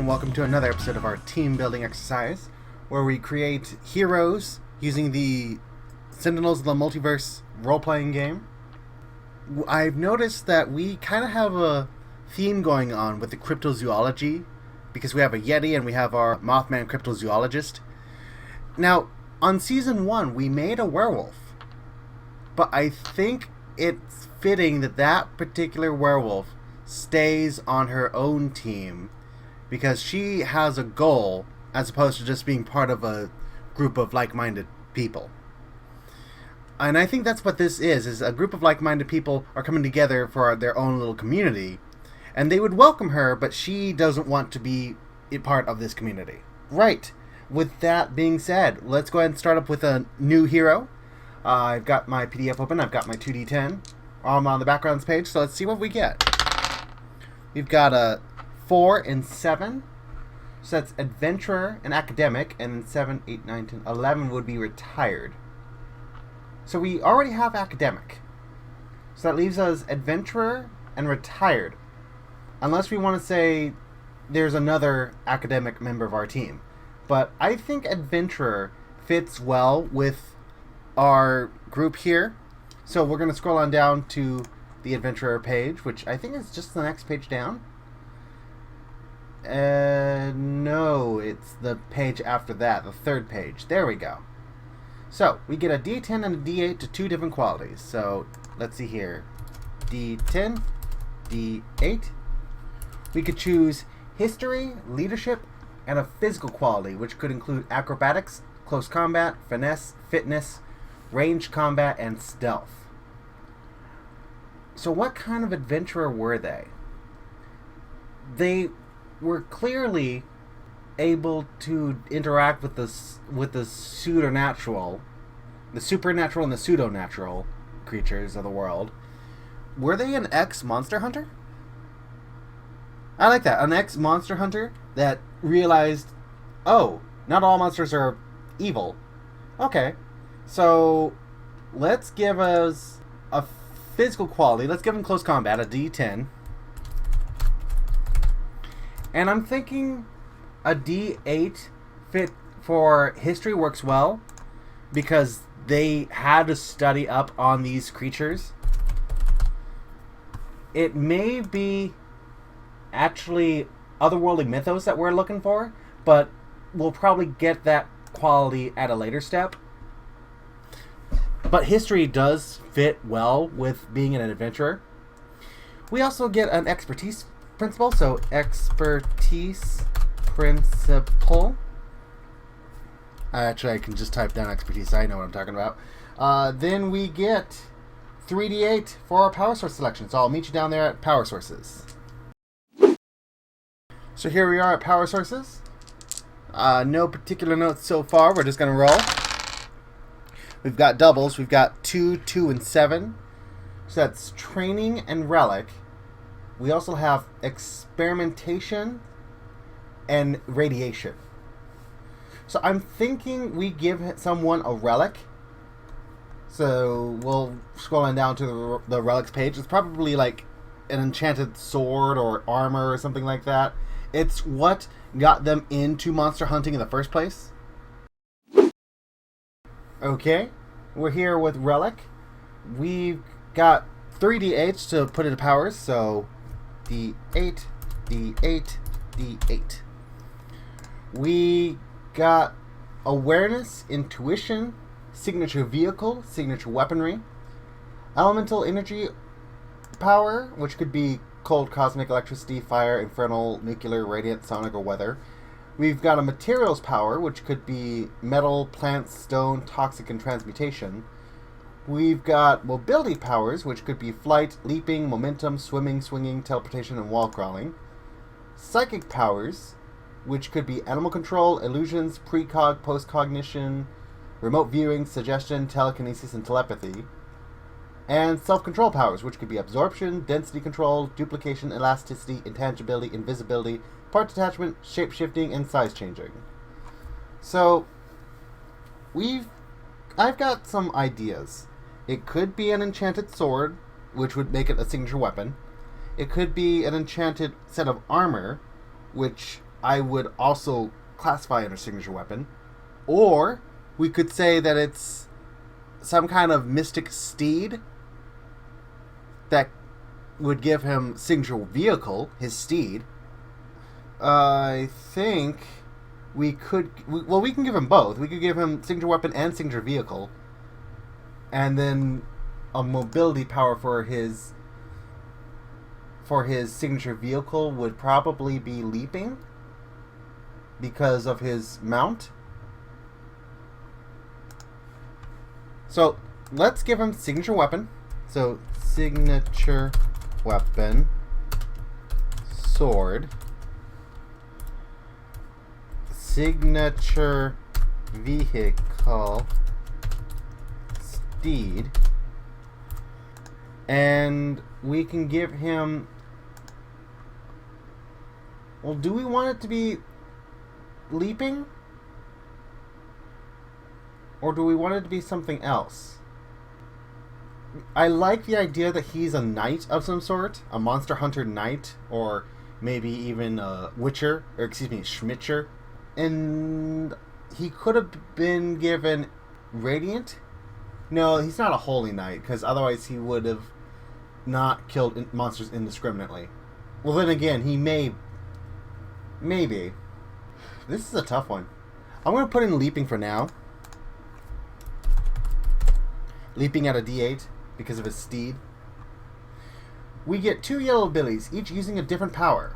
and welcome to another episode of our team building exercise, where we create heroes using the Sentinels of the Multiverse role-playing game. I've noticed that we kind of have a theme going on with the cryptozoology, because we have a Yeti and we have our Mothman cryptozoologist. Now, on Season 1, we made a werewolf, but I think it's fitting that that particular werewolf stays on her own team because she has a goal as opposed to just being part of a group of like-minded people. And I think that's what this is a group of like-minded people are coming together for their own little community, and they would welcome her, but she doesn't want to be a part of this community. Right. With that being said, let's go ahead and start up with a new hero. I've got my PDF open, I've got my 2d10 on the backgrounds page, so let's see what we get. We've got a 4 and 7, so that's adventurer and academic, and then 7, 8, 9, 10, 11 would be retired. So we already have academic. So that leaves us adventurer and retired. Unless we want to say there's another academic member of our team. But I think adventurer fits well with our group here. So we're going to scroll on down to the adventurer page, which I think is just the next page down. No, it's the page after that, the third page. There we go. So we get a D10 and a D8 to two different qualities. So let's see here. D10, D8. We could choose history, leadership, and a physical quality, which could include acrobatics, close combat, finesse, fitness, ranged combat, and stealth. So what kind of adventurer were they? They were clearly able to interact with the supernatural and the pseudo-natural creatures of the world. Were they an ex-monster hunter? I like that. An ex-monster hunter that realized, oh, not all monsters are evil. Okay, so let's give us a physical quality. Let's give him close combat, a D10. And I'm thinking a D8 fit for history works well because they had to study up on these creatures. It may be actually otherworldly mythos that we're looking for, but we'll probably get that quality at a later step. But history does fit well with being an adventurer. We also get an expertise principle, so expertise principle. Actually, I can just type down expertise, I know what I'm talking about. Then we get 3d8 for our power source selection, so I'll meet you down there at power sources. So here we are at power sources. No particular notes so far, we're just going to roll. We've got doubles. We've got 2, 2, and 7. So that's training and relic. We also have experimentation and radiation. So I'm thinking we give someone a relic. So we'll scroll on down to the relics page. It's probably like an enchanted sword or armor or something like that. It's what got them into monster hunting in the first place. Okay, we're here with relic. We've got 3d8s to put into powers, so d8, d8, d8. We got awareness, intuition, signature vehicle, signature weaponry, elemental energy power, which could be cold, cosmic, electricity, fire, infernal, nuclear, radiant, sonic, or weather. We've got a materials power, which could be metal, plants, stone, toxic, and transmutation. We've got mobility powers, which could be flight, leaping, momentum, swimming, swinging, teleportation, and wall crawling. Psychic powers, which could be animal control, illusions, precog, postcognition, remote viewing, suggestion, telekinesis, and telepathy. And self-control powers, which could be absorption, density control, duplication, elasticity, intangibility, invisibility, part detachment, shape-shifting, and size changing. So, I've got some ideas. It could be an enchanted sword, which would make it a signature weapon. It could be an enchanted set of armor, which I would also classify under signature weapon. Or we could say that it's some kind of mystic steed that would give him signature vehicle, his steed. I think we could... Well, we can give him both. We could give him signature weapon and signature vehicle. And then a mobility power for his signature vehicle would probably be leaping because of his mount. So let's give him signature weapon. So signature weapon, sword, signature vehicle, steed, and we can give him... Well, do we want it to be leaping? Or do we want it to be something else? I like the idea that he's a knight of some sort, a monster hunter knight, or maybe even a witcher, or excuse me, schmitcher. And he could have been given radiant. No, he's not a holy knight, because otherwise he would have not killed monsters indiscriminately. Well, then again, he may... Maybe. This is a tough one. I'm going to put in leaping for now. Leaping at a D8 because of his steed. We get 2 yellow abilities, each using a different power.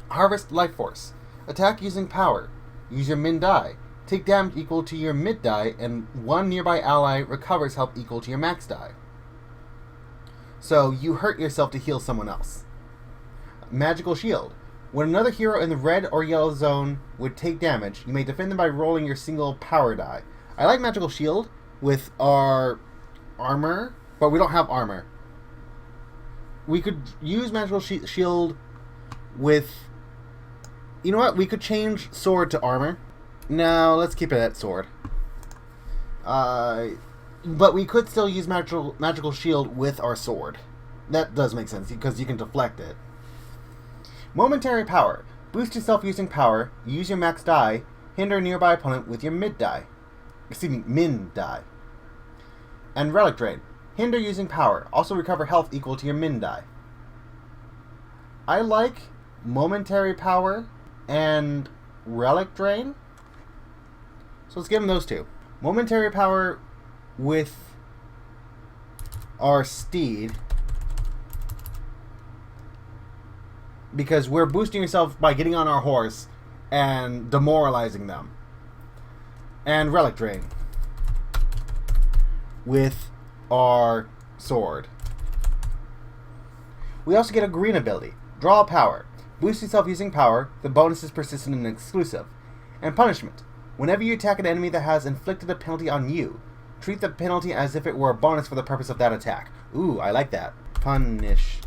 Harvest Life Force. Attack using power. Use your min die. Take damage equal to your mid die, and 1 nearby ally recovers health equal to your max die. So you hurt yourself to heal someone else. Magical Shield. When another hero in the red or yellow zone would take damage, you may defend them by rolling your single power die. I like Magical Shield with our armor, but we don't have armor. We could use Magical Shield with... You know what? We could change sword to armor. No, let's keep it at sword. But we could still use Magical Shield with our sword. That does make sense, because you can deflect it. Momentary Power. Boost yourself using power, use your max die, hinder a nearby opponent with your mid die. Excuse me, min die. And Relic Drain. Hinder using power, also recover health equal to your min die. I like Momentary Power and Relic Drain. So let's give him those two. Momentary Power with our steed, because we're boosting yourself by getting on our horse and demoralizing them. And Relic Drain with our sword. We also get a green ability, Draw Power. Boost yourself using power, the bonus is persistent and exclusive. And Punishment. Whenever you attack an enemy that has inflicted a penalty on you, treat the penalty as if it were a bonus for the purpose of that attack. Ooh, I like that. Punishment.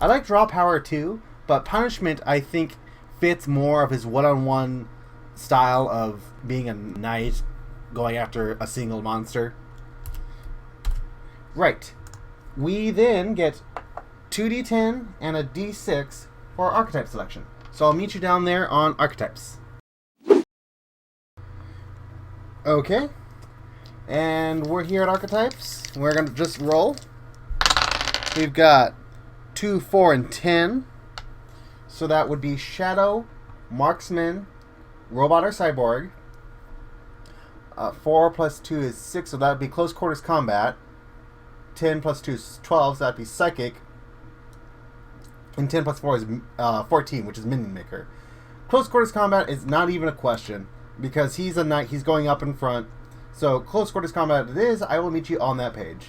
I like Draw Power too, but Punishment I think fits more of his one-on-one style of being a knight going after a single monster. Right. We then get 2d10 and a d6 for our archetype selection. So I'll meet you down there on archetypes. Okay. And we're here at archetypes. We're going to just roll. We've got 2, 4, and 10. So that would be Shadow, Marksman, Robot or Cyborg. 4 plus 2 is 6, so that would be Close Quarters Combat. 10 plus 2 is 12, so that would be Psychic. And 10 plus 4 is 14, which is Minion Maker. Close Quarters Combat is not even a question, because he's a knight, he's going up in front. So Close Quarters Combat it is. I will meet you on that page.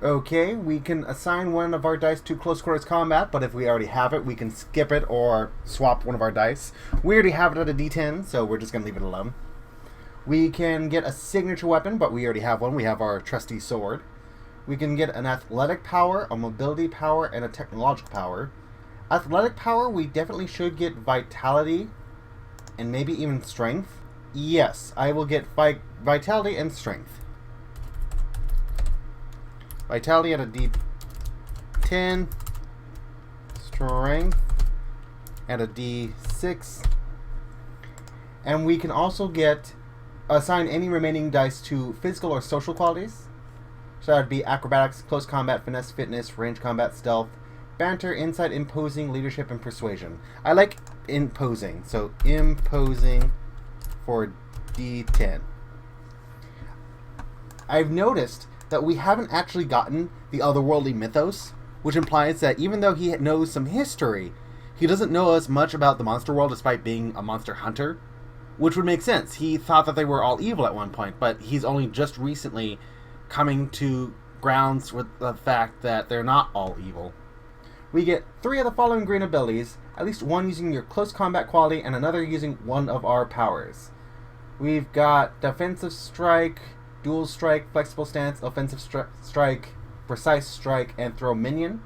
Okay, we can assign one of our dice to Close Quarters Combat, but if we already have it, we can skip it or swap one of our dice. We already have it at a D10, so we're just going to leave it alone. We can get a signature weapon, but we already have one. We have our trusty sword. We can get an athletic power, a mobility power, and a technological power. Athletic power, we definitely should get vitality and maybe even strength. Yes, I will get vitality and strength. Vitality at a D10. strength, and a d6. And we can also assign any remaining dice to physical or social qualities. So that would be acrobatics, close combat, finesse, fitness, range combat, stealth, banter, insight, imposing, leadership, and persuasion. I like imposing, so imposing for d10. I've noticed that we haven't actually gotten the otherworldly mythos, which implies that even though he knows some history, he doesn't know as much about the monster world despite being a monster hunter, which would make sense. He thought that they were all evil at one point, but he's only just recently coming to grounds with the fact that they're not all evil. We get 3 of the following green abilities, at least one using your close combat quality and another using one of our powers. We've got defensive strike, dual strike, flexible stance, offensive strike, precise strike, and throw minion.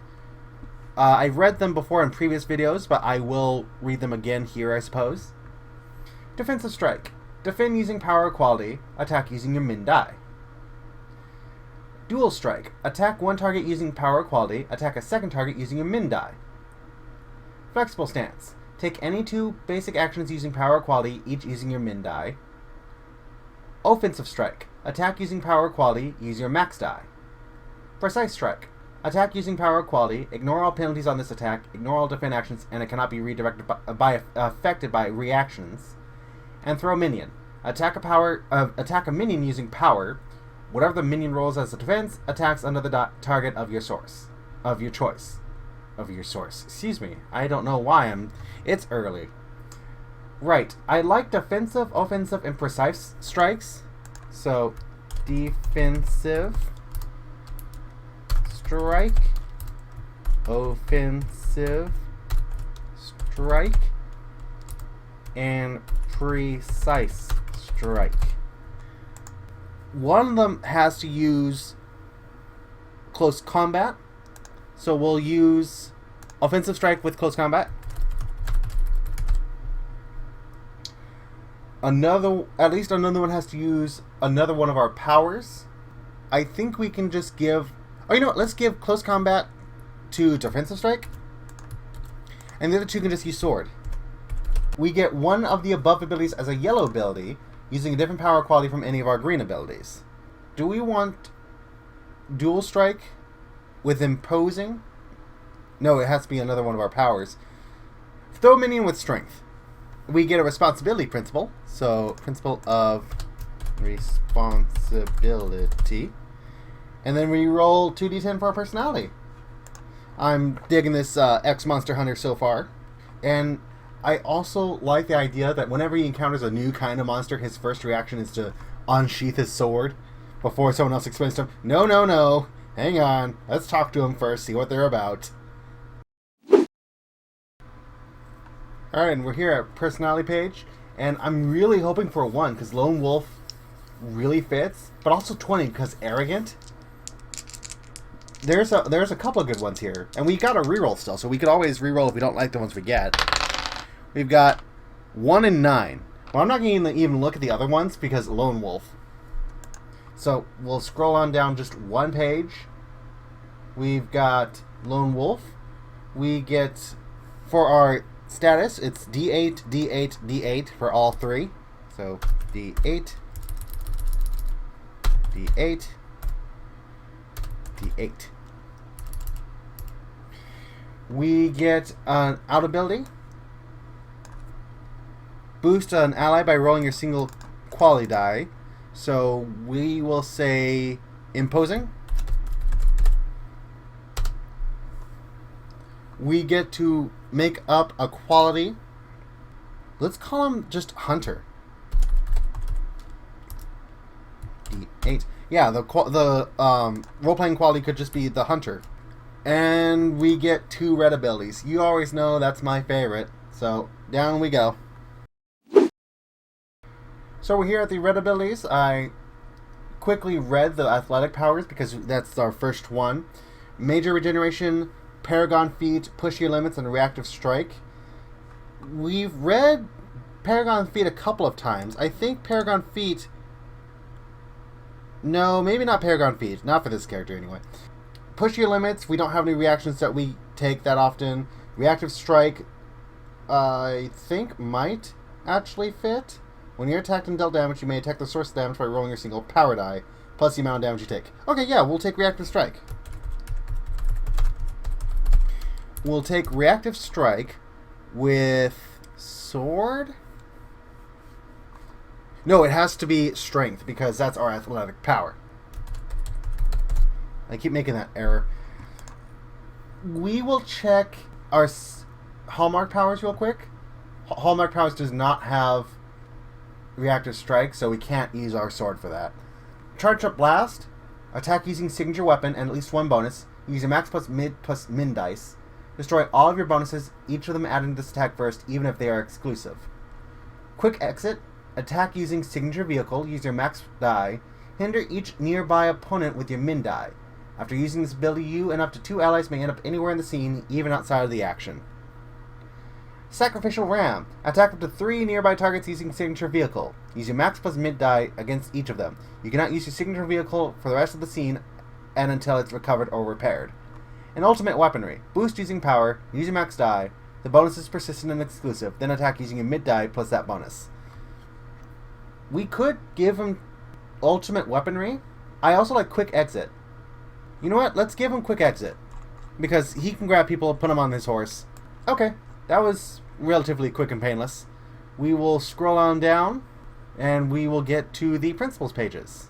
I've read them before in previous videos, but I will read them again here, I suppose. Defensive strike. Defend using power quality, attack using your min die. Dual strike. Attack one target using power quality, attack a second target using your min die. Flexible stance. Take any 2 basic actions using power quality, each using your min die. Offensive strike. Attack using power quality, use your max die. Precise strike. Attack using power quality, ignore all penalties on this attack, ignore all defend actions, and it cannot be redirected affected by reactions. And throw minion. Attack a minion using power. Whatever the minion rolls as a defense, attacks under the target of your choice. Excuse me. I don't know why it's early. Right. I like defensive, offensive, and precise strikes. So, defensive strike, offensive strike, and precise strike. One of them has to use close combat, so we'll use offensive strike with close combat. At least another one has to use another one of our powers. I think we can just give... Oh, you know what? Let's give close combat to defensive strike. And the other 2 can just use sword. We get one of the above abilities as a yellow ability, using a different power quality from any of our green abilities. Do we want dual strike with imposing? No, it has to be another one of our powers. Throw minion with strength. We get a responsibility principle. So, principle of responsibility. And then we roll 2d10 for our personality. I'm digging this ex-monster hunter so far. And I also like the idea that whenever he encounters a new kind of monster, his first reaction is to unsheath his sword before someone else explains to him, no, hang on, let's talk to him first, see what they're about. Alright, and we're here at personality page, and I'm really hoping for a 1, because Lone Wolf really fits, but also 20, because arrogant. There's a couple of good ones here, and we got a reroll still, so we could always reroll if we don't like the ones we get. We've got 1 and 9. Well, I'm not going to even look at the other ones because Lone Wolf. So we'll scroll on down just one page. We've got Lone Wolf. We get, for our status, it's D8, D8, D8 for all 3. So D8, D8, D8. We get an out ability. Boost an ally by rolling your single quality die. So we will say imposing. We get to make up a quality. Let's call him just hunter. D8. Yeah, the role-playing quality could just be the hunter. And we get 2 red abilities. You always know that's my favorite. So down we go. So we're here at the red abilities. I quickly read the athletic powers because that's our first one. Major regeneration, Paragon Feat, push your limits, and reactive strike. We've read Paragon Feat a couple of times. I think Paragon Feat... No, maybe not Paragon Feat. Not for this character anyway. Push your limits. We don't have any reactions that we take that often. Reactive Strike, I think, might actually fit. When you're attacked and dealt damage, you may attack the source of damage by rolling your single power die, plus the amount of damage you take. Okay, yeah, we'll take Reactive Strike. We'll take Reactive Strike with Sword? No, it has to be Strength, because that's our athletic power. I keep making that error. We will check our Hallmark powers real quick. Hallmark powers does not have Reactive Strike, so we can't use our sword for that. Charge Up Blast. Attack using signature weapon and at least one bonus. Use your max plus min dice. Destroy all of your bonuses, each of them adding this attack first, even if they are exclusive. Quick Exit. Attack using signature vehicle. Use your max die. Hinder each nearby opponent with your min die. After using this ability, you and up to 2 allies may end up anywhere in the scene, even outside of the action. Sacrificial Ram. Attack up to 3 nearby targets using signature vehicle. Use your max plus mid die against each of them. You cannot use your signature vehicle for the rest of the scene and until it's recovered or repaired. And Ultimate Weaponry. Boost using power. Use your max die. The bonus is persistent and exclusive. Then attack using your mid die plus that bonus. We could give him Ultimate Weaponry. I also like Quick Exit. You know what? Let's give him Quick Exit. Because he can grab people and put them on his horse. Okay. That was relatively quick and painless. We will scroll on down, and we will get to the principles pages.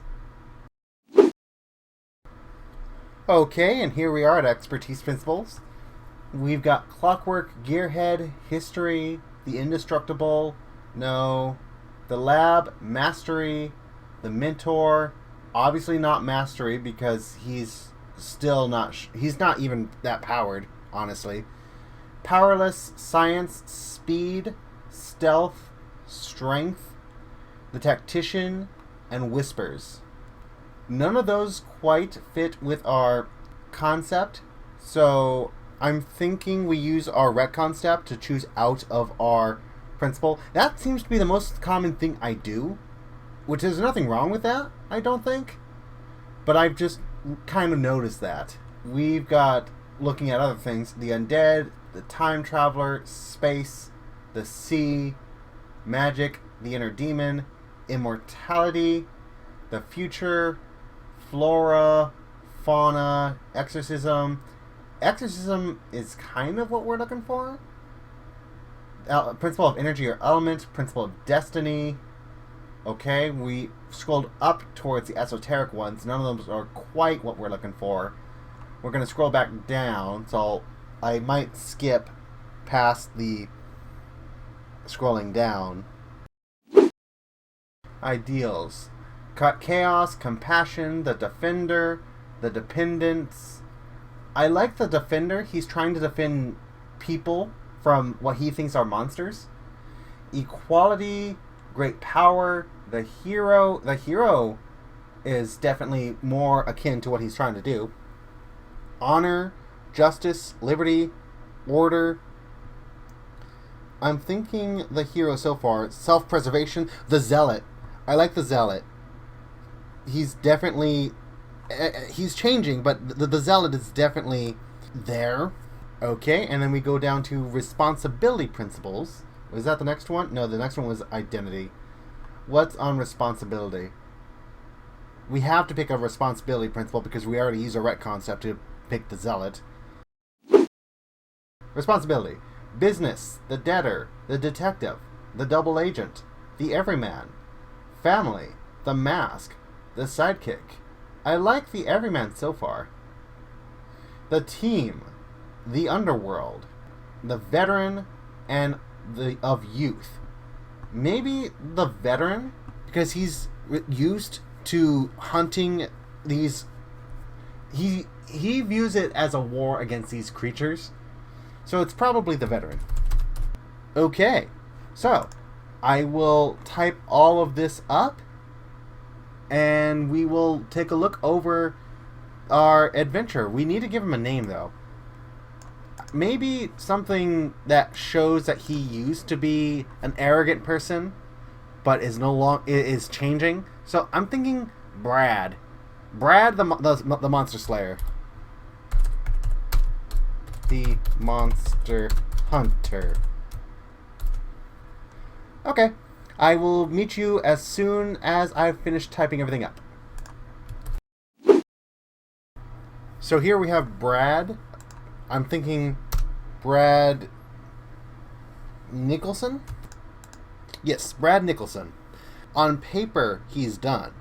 Okay, and here we are at Expertise Principles. We've got Clockwork, Gearhead, History, The Indestructible, no, the Lab, Mastery, the Mentor, obviously not Mastery because he's still not, he's not even that powered, honestly. Powerless, Science, Speed, Stealth, Strength, the Tactician, and Whispers. None of those quite fit with our concept, so I'm thinking we use our retcon step to choose out of our principle. That seems to be the most common thing I do, which there's nothing wrong with that, I don't think. But I've just kind of noticed that. We've got, looking at other things, the Undead, the Time Traveler, Space, the Sea, Magic, the Inner Demon, Immortality, the Future, Flora, Fauna, Exorcism. Exorcism is kind of what we're looking for. Principle of Energy or Element, Principle of Destiny. Okay, we scrolled up towards the esoteric ones. None of them are quite what we're looking for. We're going to scroll back down, so I might skip past the scrolling down. Ideals. Chaos, Compassion, the Defender, the Dependence. I like the Defender. He's trying to defend people from what he thinks are monsters. Equality, Great Power, the Hero. The Hero is definitely more akin to what he's trying to do. Honor, Justice, Liberty, Order. I'm thinking the Hero so far. Self-preservation, the Zealot. I like the Zealot. He's definitely... he's changing, but the Zealot is definitely there. Okay, and then we go down to responsibility principles. Was that the next one? No, the next one was identity. What's on responsibility? We have to pick a responsibility principle because we already used a retcon step to pick the Zealot. Responsibility. Business, the debtor, the detective, the double agent, the everyman, family, the mask, the sidekick. I like the everyman so far. The team, the underworld, the veteran, and the of youth. Maybe the veteran, because he's used to hunting these. He views it as a war against these creatures, so it's probably the veteran. Okay, so I will type all of this up, and we will take a look over our adventure. We need to give him a name, though. Maybe something that shows that he used to be an arrogant person, but is no longer is changing. So I'm thinking Brad. Brad, the Monster Slayer. the Monster Hunter. Okay. I will meet you as soon as I've finished typing everything up. So here we have Brad. I'm thinking Brad Nicholson? Yes, Brad Nicholson. On paper, he's done,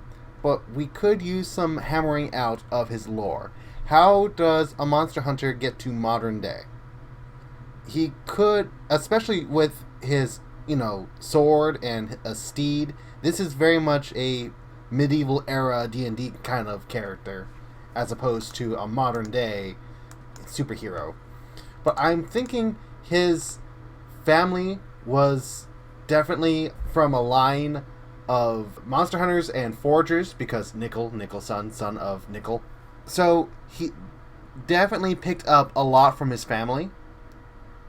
but we could use some hammering out of his lore. How does a monster hunter get to modern day? He could, especially with his, sword and a steed. This is very much a medieval era D&D kind of character, as opposed to a modern day superhero. But I'm thinking his family was definitely from a line of monster hunters and foragers, because Nicholson, son of Nickel. So he definitely picked up a lot from his family.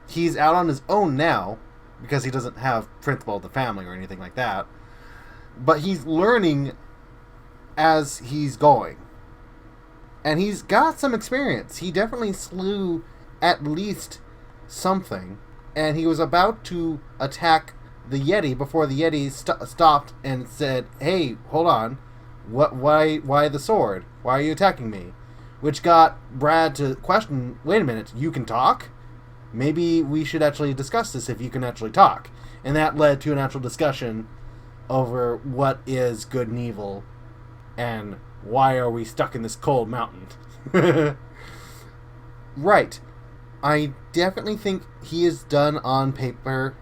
He's out on his own now, because he doesn't have principal of the family or anything like that. But he's learning as he's going. And he's got some experience. He definitely slew at least something. And he was about to attack the Yeti before the Yeti stopped and said, "Hey, hold on. Why the sword? Why are you attacking me?" Which got Brad to question, "Wait a minute, you can talk? Maybe we should actually discuss this if you can actually talk." And that led to an actual discussion over what is good and evil and why are we stuck in this cold mountain. Right. I definitely think he is done on paper.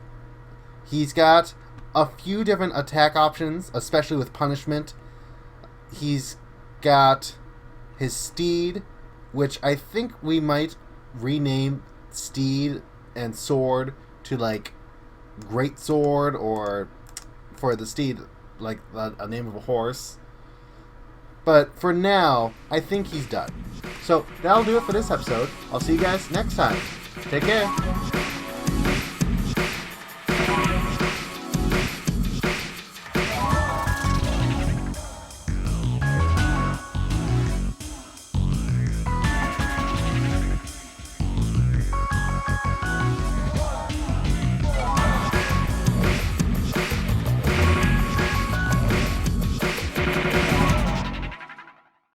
He's got a few different attack options, especially with punishment. He's got his steed, which I think we might rename steed and sword to like great sword, or for the steed like a name of a horse. But for now, I think he's done. So that'll do it for this episode. I'll see you guys next time. Take care.